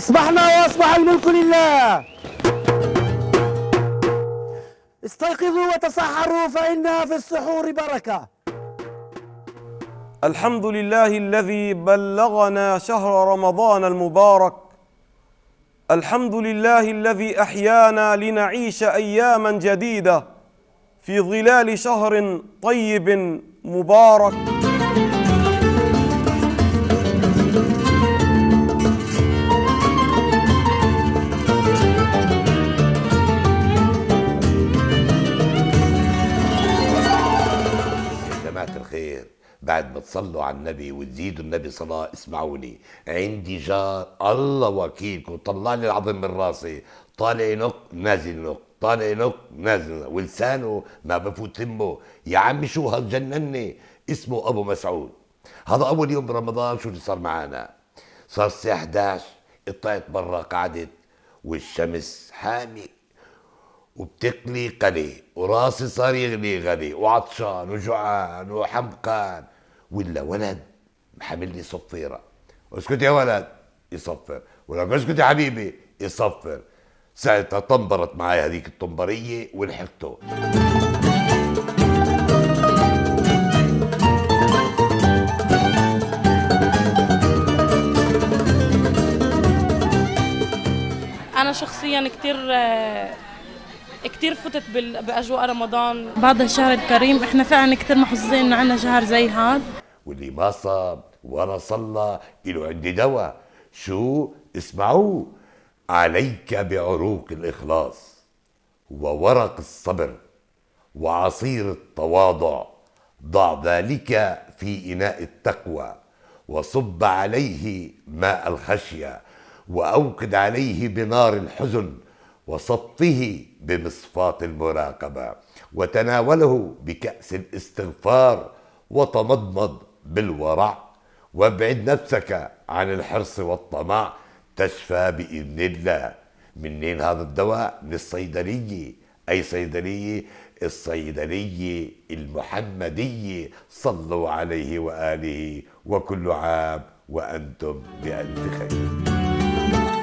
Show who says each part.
Speaker 1: أصبحنا وأصبح الملك لله. استيقظوا وتصحروا فإنها في السحور بركة.
Speaker 2: الحمد لله الذي بلغنا شهر رمضان المبارك. الحمد لله الذي أحيانا لنعيش أياما جديدة في ظلال شهر طيب مبارك.
Speaker 3: يا جماعة الخير، بعد ما تصلوا على النبي وتزيدوا النبي صلاة اسمعوني. عندي جار الله وكيلكم طلع لي العظم من راسي، طالع ينق نازل ينق، طالع ينق نازل ينق، ولسانه ما بفوت تمه. يا عمي شو هالجنني؟ اسمه ابو مسعود. هذا اول يوم برمضان. شو اللي صار معنا؟ صار الساعة 11 طلعت برا قعدت والشمس حامي وبتقلي قلي وراسي صار يغلي غلي وعطشان وجوعان وحمقان، ولا ولد محمل لي صفيره. اسكت يا ولد يصفر، ولا اسكت يا حبيبي يصفر. ساعتها طنبرت معي هذيك الطنبريه ولحقته.
Speaker 4: أنا شخصياً كتير فتت بأجواء رمضان. بعد الشهر الكريم احنا فعلا كتير محظوظين إنه عنا شهر زي هاد.
Speaker 3: واللي ما صام ولا صلى إله عندي دواء. شو اسمعوا؟ عليك بعروق الإخلاص وورق الصبر وعصير التواضع، ضع ذلك في إناء التقوى وصب عليه ماء الخشية وأوقد عليه بنار الحزن وصفه بمصفاة المراقبة وتناوله بكأس الاستغفار وتمضمض بالورع وابعد نفسك عن الحرص والطمع تشفى بإذن الله. منين هذا الدواء؟ من الصيدلية. أي صيدلية؟ الصيدلية المحمدية. صلوا عليه وآله وكل عام وأنتم بألف خير.